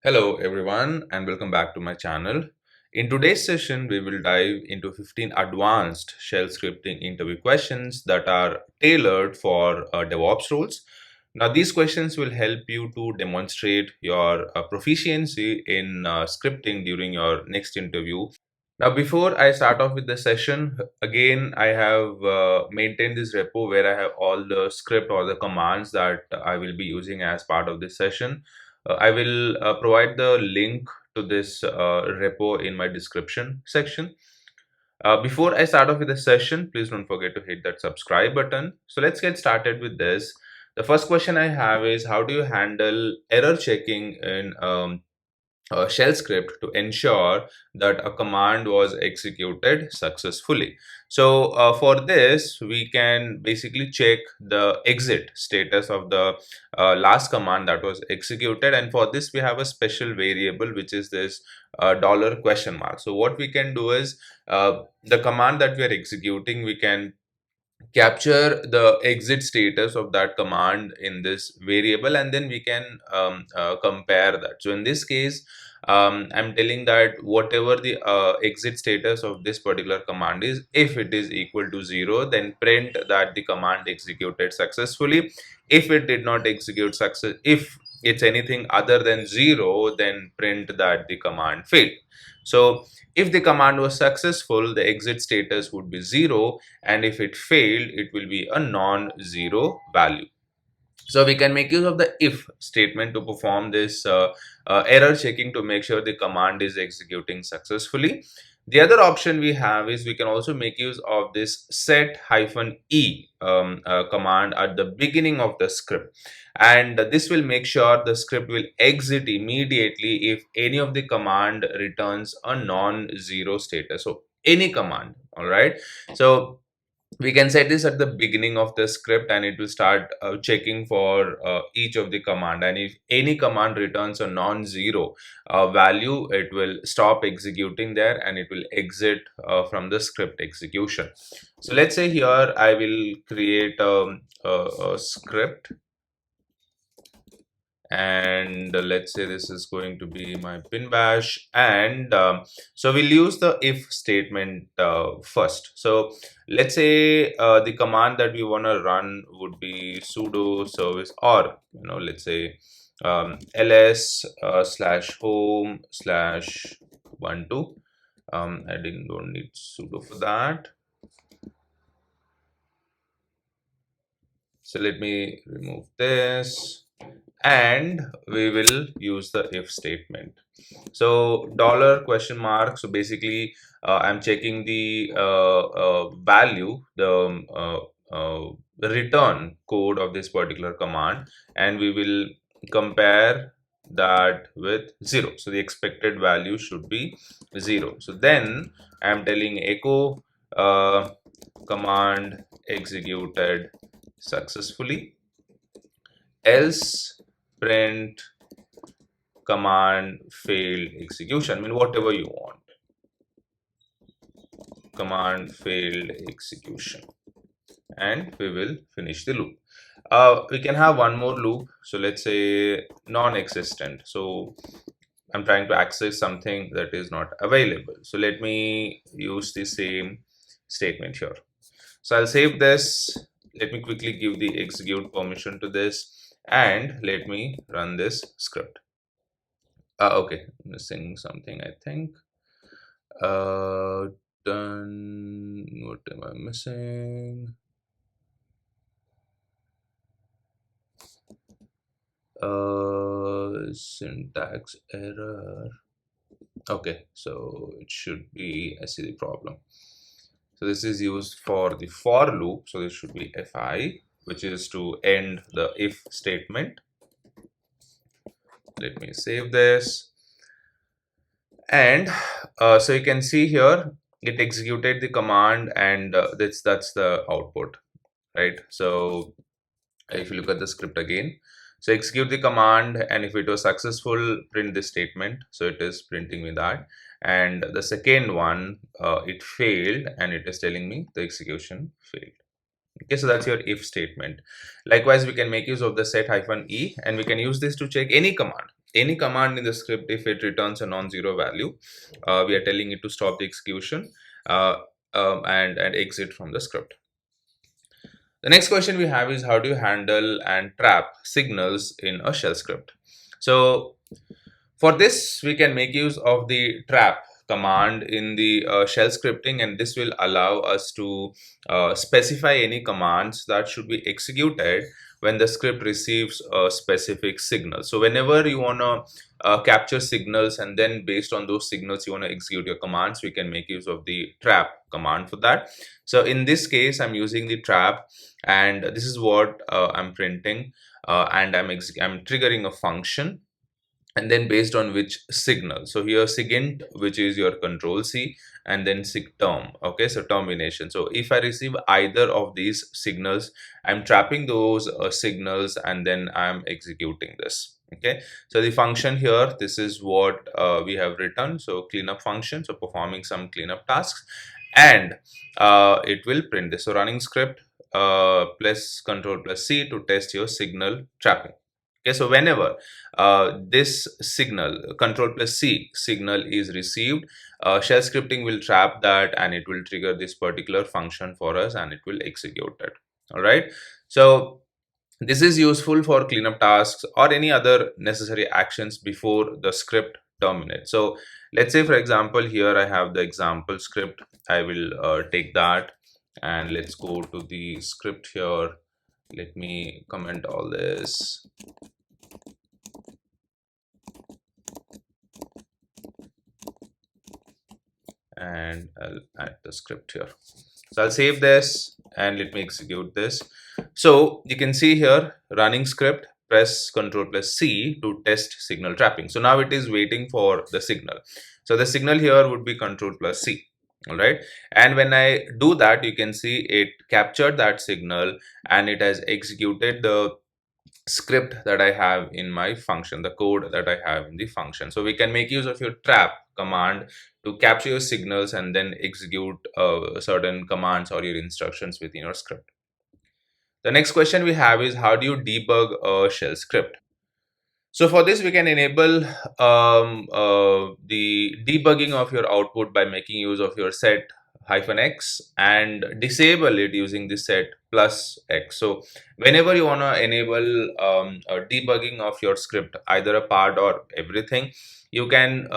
Hello everyone and welcome back to my channel. In today's session, we will dive into 15 advanced shell scripting interview questions that are tailored for DevOps roles. Now, these questions will help you to demonstrate your proficiency in scripting during your next interview. Now, before I start off with the session, again, I have maintained this repo where I have all the script or the commands that I will be using as part of this session. I will provide the link to this repo in my description section. Before I start off with the session, please don't forget to hit that subscribe button. So let's get started with this. The first question I have is, how do you handle error checking in shell script to ensure that a command was executed successfully? So for this, we can basically check the exit status of the last command that was executed, and for this we have a special variable which is this dollar question mark. So what we can do is, the command that we are executing, we can capture the exit status of that command in this variable, and then we can compare that. So in this case, I'm telling that whatever the exit status of this particular command is, if it is equal to 0, then print that the command executed successfully. If it did not execute success, if it's anything other than 0, then print that the command failed. So if the command was successful, the exit status would be 0, and if it failed, it will be a non-zero value. So we can make use of the if statement to perform this error checking to make sure the command is executing successfully. The other option we have is, we can also make use of this set -e command at the beginning of the script, and this will make sure the script will exit immediately if any of the command returns a non-zero status. So any command, all right. So we can set this at the beginning of the script, and it will start checking for each of the command, and if any command returns a non-zero value, it will stop executing there and it will exit from the script execution. So let's say here I will create a script, and let's say this is going to be my bin bash, and so we'll use the if statement first. So let's say the command that we want to run would be sudo service, or let's say ls /home /12. I don't need sudo for that, so let me remove this, and we will use the if statement. So dollar question mark, so basically I'm checking the value, the return code of this particular command, and we will compare that with 0. So the expected value should be 0. So then I'm telling echo command executed successfully, else print command failed execution. I mean, whatever you want, command failed execution, and we will finish the loop. We can have one more loop. So let's say non-existent. So I'm trying to access something that is not available. So let me use the same statement here. So I'll save this. Let me quickly give the execute permission to this, and let me run this script. Okay, missing something, I think. Done. What am I missing? Syntax error. Okay, so it should be, I see the problem. So this is used for the for loop, so this should be fi, which is to end the if statement. Let me save this, and so you can see here it executed the command, and that's the output, right? So if you look at the script again, so execute the command, and if it was successful, print this statement. So it is printing me that, and the second one, it failed, and it is telling me the execution failed. Okay, so that's your if statement. Likewise, we can make use of the set -e, and we can use this to check any command. any command in the script, if it returns a non-zero value, we are telling it to stop the execution uh, and exit from the script. The next question we have is, how do you handle and trap signals in a shell script? So for this, we can make use of the trap command in the shell scripting, and this will allow us to specify any commands that should be executed when the script receives a specific signal. So whenever you want to capture signals, and then based on those signals you want to execute your commands, we can make use of the trap command for that. So in this case, I'm using the trap, and this is what I'm printing, and I'm triggering a function, and then based on which signal. So here SIGINT, which is your control C, and then SIGTERM. Okay, so termination. So if I receive either of these signals, I'm trapping those signals, and then I'm executing this. Okay, so the function here, this is what we have written. So cleanup function, so performing some cleanup tasks, and it will print this. So running script plus control plus C to test your signal trapping. Okay, so whenever this signal, control plus C signal, is received, shell scripting will trap that, and it will trigger this particular function for us, and it will execute it. All right. So this is useful for cleanup tasks or any other necessary actions before the script terminates. So let's say, for example, here I have the example script. I will take that, and let's go to the script here. Let me comment all this. And I'll add the script here. So I'll save this, and let me execute this. So you can see here, running script, press control plus C to test signal trapping. So now it is waiting for the signal. So the signal here would be control plus C. All right. And when I do that, you can see it captured that signal, and it has executed the script that I have in my function, the code that I have in the function. So we can make use of your trap command to capture your signals and then execute certain commands or your instructions within your script. The next question we have is, how do you debug a shell script? So for this, we can enable the debugging of your output by making use of your set -x, and disable it using the set +x. So whenever you want to enable a debugging of your script, either a part or everything, you can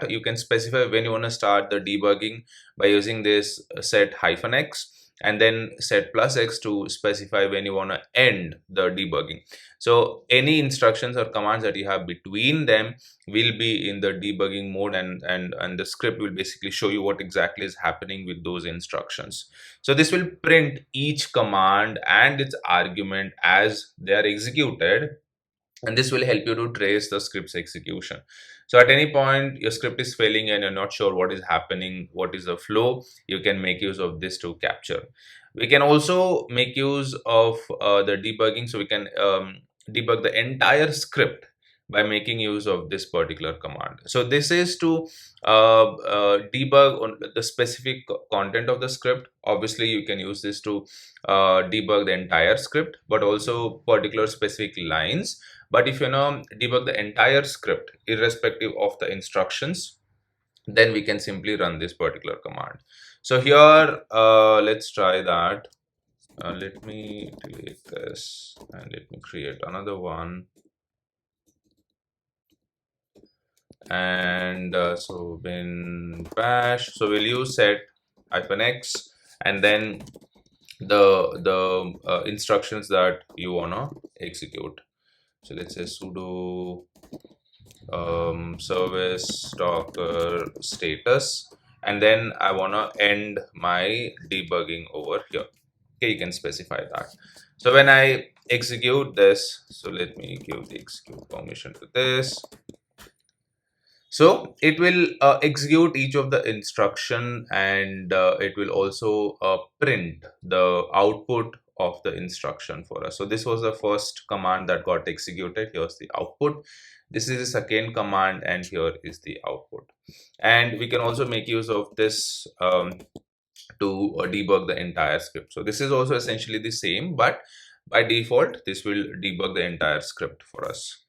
you can specify when you want to start the debugging by using this set -x, and then set +x to specify when you want to end the debugging. So any instructions or commands that you have between them will be in the debugging mode, and the script will basically show you what exactly is happening with those instructions. So this will print each command and its argument as they are executed, and this will help you to trace the script's execution. So at any point your script is failing and you're not sure what is happening, what is the flow, you can make use of this to capture. We can also make use of the debugging, so we can debug the entire script by making use of this particular command. So this is to debug on the specific content of the script. Obviously you can use this to debug the entire script, but also particular specific lines. But if you know debug the entire script irrespective of the instructions, then we can simply run this particular command. So here let's try that. Let me delete this and let me create another one. And so bin bash, so we'll use set -x, and then the instructions that you wanna execute. So let's say sudo service docker status, and then I wanna end my debugging over here. Okay, you can specify that. So when I execute this, so let me give the execute permission to this. So it will execute each of the instruction, and it will also print the output of the instruction for us. So this was the first command that got executed. Here's the output. This is the second command, and here is the output. And we can also make use of this to debug the entire script. So this is also essentially the same, but by default, this will debug the entire script for us.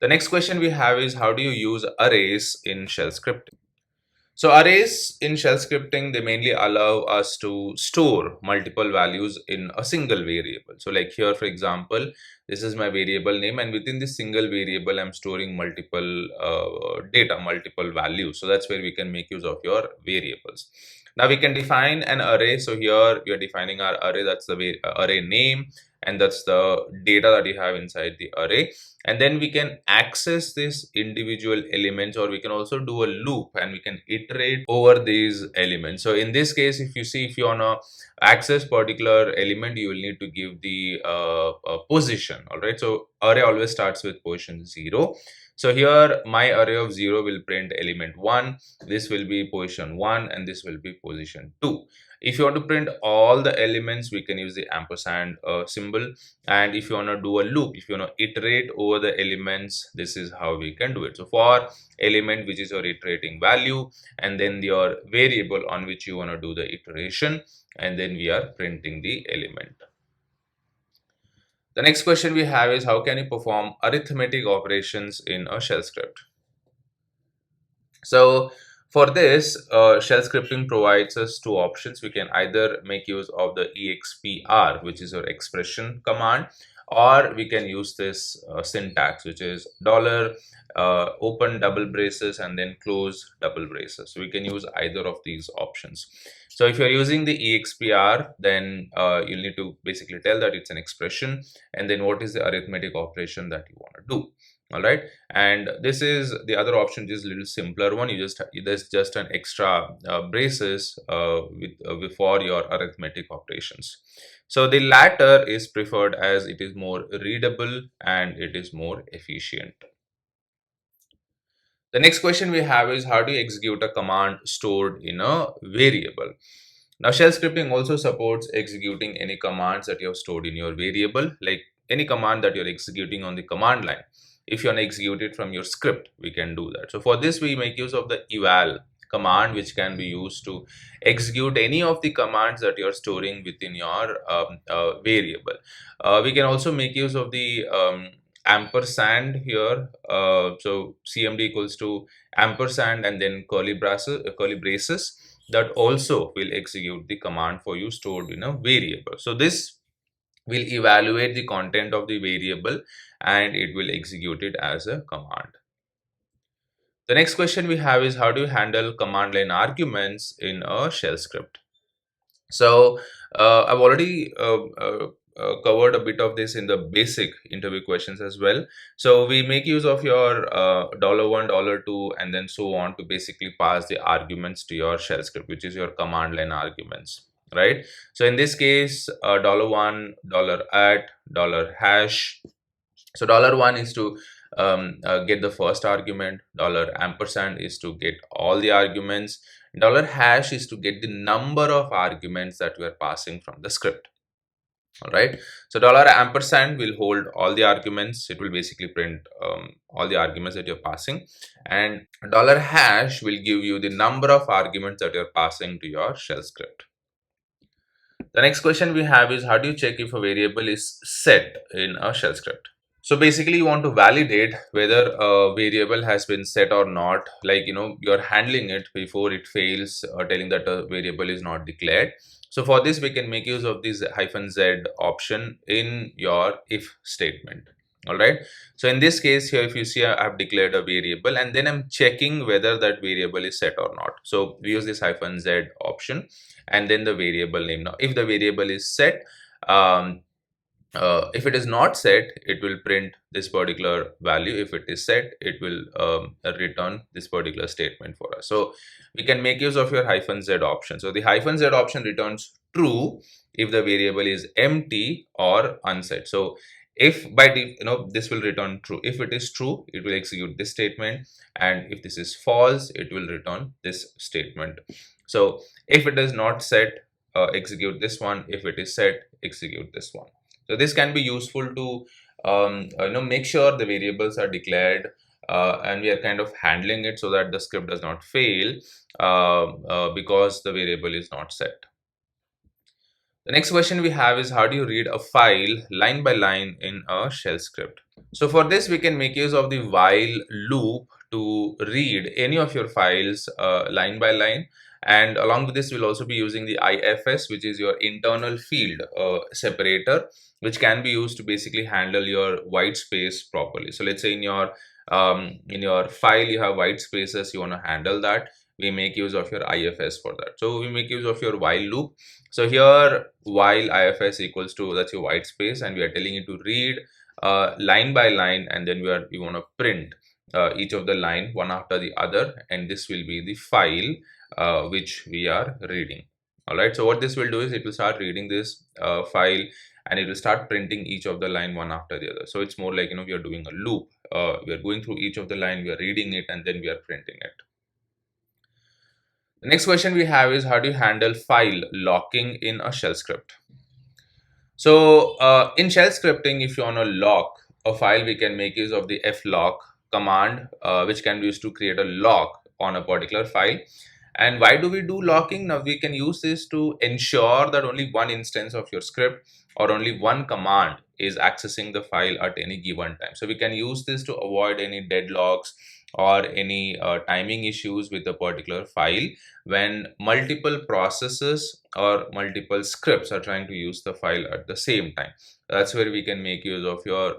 The next question we have is, how do you use arrays in shell scripting? So arrays in shell scripting, they mainly allow us to store multiple values in a single variable. So like here, for example, this is my variable name, and within this single variable, I'm storing multiple data, multiple values. So that's where we can make use of your variables. Now we can define an array. So here we are defining our array. That's the array name, and that's the data that you have inside the array. And then we can access these individual elements, or we can also do a loop and we can iterate over these elements. So in this case, if you see, if you want to access particular element, you will need to give the position. All right, so array always starts with position 0. So here my array of 0 will print element 1, this will be position 1, and this will be position 2. If you want to print all the elements, we can use the ampersand symbol. And if you want to do a loop, if you want to iterate over the elements, this is how we can do it. So for element, which is your iterating value, and then your variable on which you want to do the iteration, and then we are printing the element. The next question we have is, how can you perform arithmetic operations in a shell script? So for this, shell scripting provides us two options. We can either make use of the expr, which is your expression command, or we can use this syntax, which is dollar open double braces and then close double braces. So we can use either of these options. So if you're using the expr, then you'll need to basically tell that it's an expression, and then what is the arithmetic operation that you want to do. All right, and this is the other option, which is a little simpler one. There's just an extra braces for your arithmetic operations. So the latter is preferred as it is more readable and it is more efficient. The next question we have is, how do you execute a command stored in a variable? Now shell scripting also supports executing any commands that you have stored in your variable, like any command that you're executing on the command line. If you want to execute it from your script, we can do that. So for this, we make use of the eval command, which can be used to execute any of the commands that you're storing within your variable. We can also make use of the ampersand here. So cmd equals to ampersand and then curly braces that also will execute the command for you stored in a variable. So this will evaluate the content of the variable and it will execute it as a command. The next question we have is, how do you handle command line arguments in a shell script? So I've already covered a bit of this in the basic interview questions as well. So we make use of your $1, $2, and then so on to basically pass the arguments to your shell script, which is your command line arguments, right? So in this case, $1, $at, $hash. So $1 is to get the first argument, $ampersand is to get all the arguments, $hash is to get the number of arguments that we are passing from the script. All right, so $ampersand will hold all the arguments. It will basically print all the arguments that you're passing, and $hash will give you the number of arguments that you're passing to your shell script. The next question we have is, how do you check if a variable is set in a shell script? So basically you want to validate whether a variable has been set or not, like you're handling it before it fails or telling that a variable is not declared. So for this we can make use of this -z option in your if statement. All right, so in this case here, if you see, I have declared a variable and then I'm checking whether that variable is set or not. So we use this -z option and then the variable name. Now if the variable is set, if it is not set, it will print this particular value. If it is set, it will return this particular statement for us. So we can make use of your -z option. So the -z option returns true if the variable is empty or unset. So if this will return true. If it is true, it will execute this statement, and if this is false, it will return this statement. So if it is not set, execute this one. If it is set, execute this one. So this can be useful to make sure the variables are declared and we are kind of handling it so that the script does not fail because the variable is not set. The next question we have is, how do you read a file line by line in a shell script? So for this, we can make use of the while loop to read any of your files line by line. And along with this, we'll also be using the IFS, which is your internal field separator, which can be used to basically handle your white space properly. So let's say in your file you have white spaces, you want to handle that. We make use of your IFS for that. So we make use of your while loop. So here, while IFS equals to, that's your white space, and we are telling it to read line by line, and then we want to print each of the line one after the other, and this will be the file which we are reading. All right, so what this will do is it will start reading this file, and it will start printing each of the line one after the other. So it's more like, we are doing a loop. We are going through each of the line, we are reading it, and then we are printing it. The next question we have is, how do you handle file locking in a shell script? So in shell scripting, if you want to lock a file, we can make use of the flock command, which can be used to create a lock on a particular file. And why do we do locking? Now we can use this to ensure that only one instance of your script or only one command is accessing the file at any given time. So we can use this to avoid any deadlocks or any timing issues with a particular file when multiple processes or multiple scripts are trying to use the file at the same time. That's where we can make use of your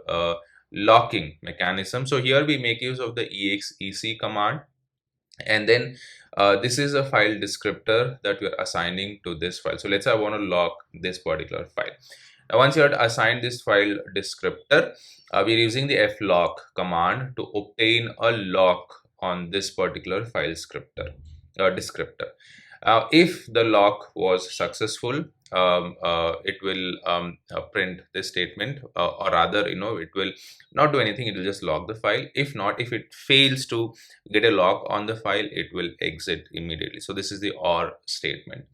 locking mechanism. So here we make use of the exec command, and then this is a file descriptor that we are assigning to this file. So let's say I want to lock this particular file. Now once you have assigned this file descriptor, we're using the flock command to obtain a lock on this particular file descriptor. If the lock was successful, it will print this statement, or rather, it will not do anything, it will just lock the file. If not, if it fails to get a lock on the file, it will exit immediately. So this is the OR statement.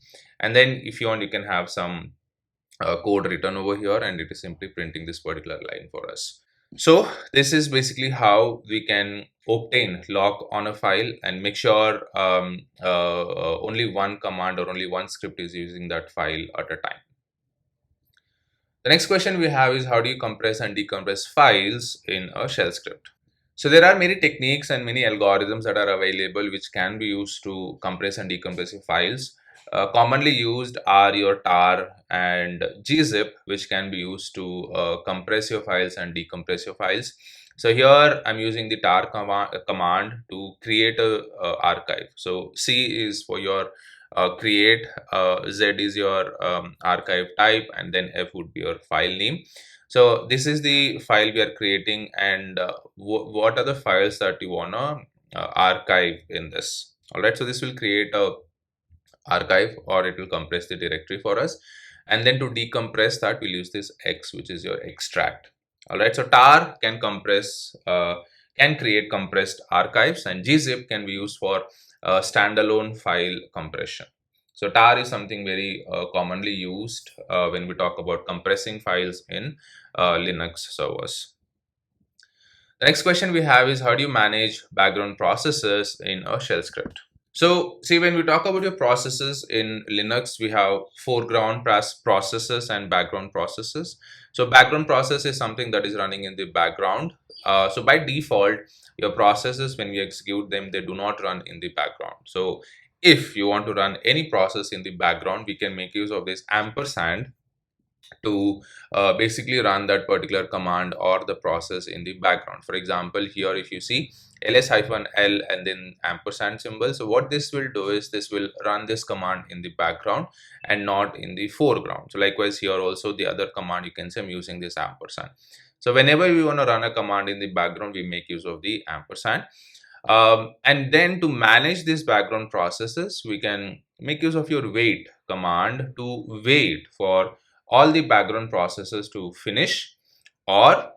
And then if you want, you can have some code written over here, and it is simply printing this particular line for us. So this is basically how we can obtain lock on a file and make sure only one command or only one script is using that file at a time. The next question we have is, how do you compress and decompress files in a shell script? So there are many techniques and many algorithms that are available which can be used to compress and decompress your files. Commonly used are your tar and gzip, which can be used to compress your files and decompress your files. So here I'm using the tar command to create a archive. So C is for your create, Z is your archive type, and then F would be your file name. So this is the file we are creating, and what are the files that you wanna archive in this. All right, so this will create a archive, or it will compress the directory for us, and then to decompress that we'll use this X, which is your extract. All right, so tar can create compressed archives, and gzip can be used for standalone file compression. So tar is something very commonly used when we talk about compressing files in Linux servers. The next question we have is, how do you manage background processes in a shell script? So see, when we talk about your processes in Linux, we have foreground processes and background processes. So background process is something that is running in the background. So by default, your processes, when we execute them, they do not run in the background. So if you want to run any process in the background, we can make use of this ampersand to basically run that particular command or the process in the background. For example, here if you see ls-l and then ampersand symbol, so what this will do is this will run this command in the background and not in the foreground. So likewise here also, the other command, you can say I'm using this ampersand. So whenever we want to run a command in the background, we make use of the ampersand. And then to manage these background processes, we can make use of your wait command to wait for all the background processes to finish, or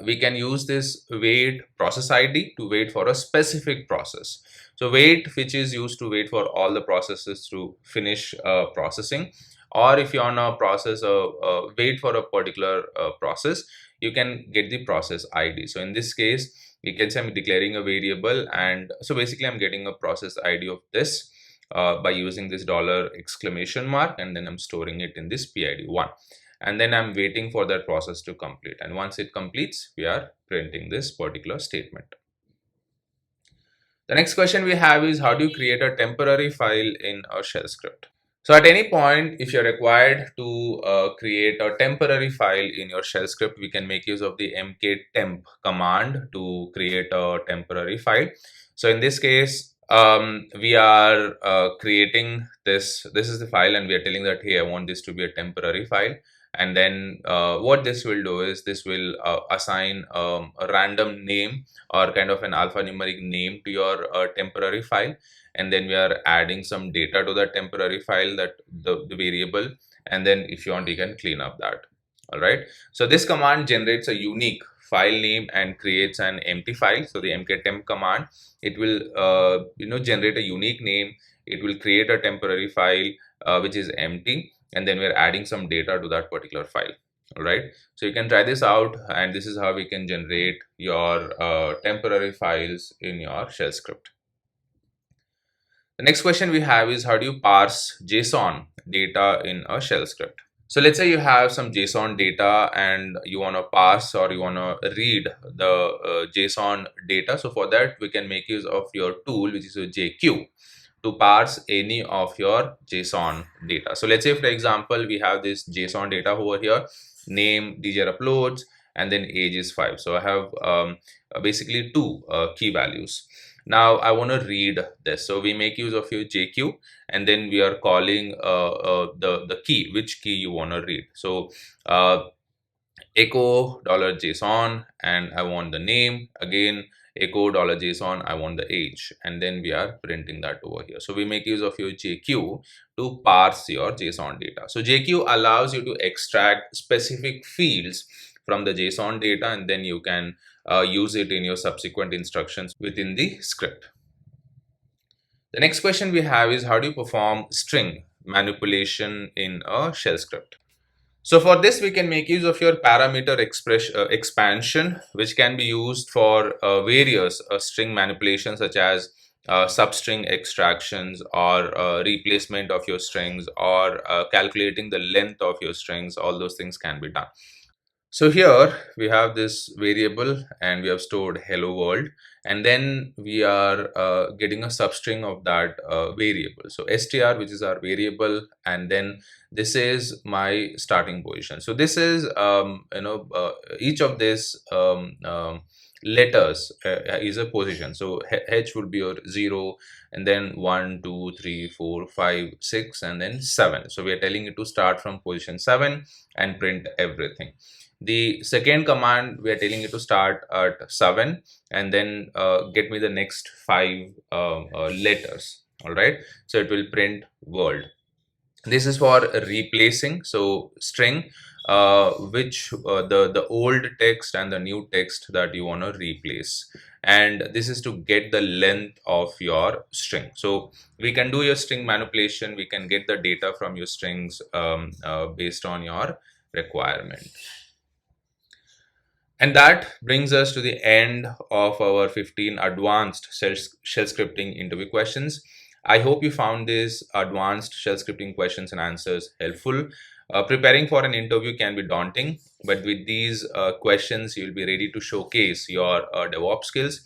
we can use this wait process ID to wait for a specific process. So wait, which is used to wait for all the processes to finish processing, or if you want to process wait for a particular process, you can get the process ID. So in this case, you can say I'm declaring a variable, and so basically I'm getting a process ID of this, by using this dollar exclamation mark, and then I'm storing it in this PID1. And then I'm waiting for that process to complete. And once it completes, we are printing this particular statement. The next question we have is, how do you create a temporary file in a shell script? So at any point, if you're required to create a temporary file in your shell script, we can make use of the mktemp command to create a temporary file. So in this case, we are creating this. This is the file, and we are telling that, hey, I want this to be a temporary file. And then what this will do is this will assign a random name or kind of an alphanumeric name to your temporary file. And then we are adding some data to that temporary file, that the variable, and then if you want, you can clean up that. All right, so this command generates a unique file name and creates an empty file. So the mktemp command, it will generate a unique name, it will create a temporary file which is empty, and then we're adding some data to that particular file. All right, so you can try this out, and this is how we can generate your temporary files in your shell script. The next question we have is, how do you parse JSON data in a shell script? So let's say you have some JSON data and you want to parse or you want to read the JSON data. So for that, we can make use of your tool, which is a JQ, to parse any of your JSON data. So let's say, for example, we have this JSON data over here, name, DJ uploads, and then age is 5. So I have basically two key values. Now I want to read this, so we make use of your JQ, and then we are calling the key, which key you want to read. So echo $JSON, and I want the name. Again, echo $JSON, I want the age, and then we are printing that over here. So we make use of your JQ to parse your JSON data. So JQ allows you to extract specific fields from the JSON data, and then you can use it in your subsequent instructions within the script. The next question we have is, how do you perform string manipulation in a shell script? So for this, we can make use of your parameter expansion, which can be used for various string manipulations, such as substring extractions, or replacement of your strings, or calculating the length of your strings. All those things can be done. So here we have this variable, and we have stored hello world, and then we are getting a substring of that variable. So str, which is our variable, and then this is my starting position. So this is each of these letters is a position. So h would be your 0, and then 1 2 3 4 5 6, and then 7. So we are telling it to start from position 7 and print everything. The second command, we are telling it to start at 7 and then get me the next 5 letters. All right, so it will print world. This is for replacing, so string which the old text and the new text that you want to replace, and this is to get the length of your string. So we can do your string manipulation, we can get the data from your strings based on your requirement. And that brings us to the end of our 15 advanced shell scripting interview questions. I hope you found these advanced shell scripting questions and answers helpful. Preparing for an interview can be daunting, but with these questions, you'll be ready to showcase your DevOps skills.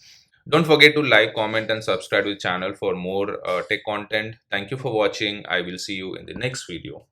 Don't forget to like, comment, and subscribe to the channel for more tech content. Thank you for watching. I will see you in the next video.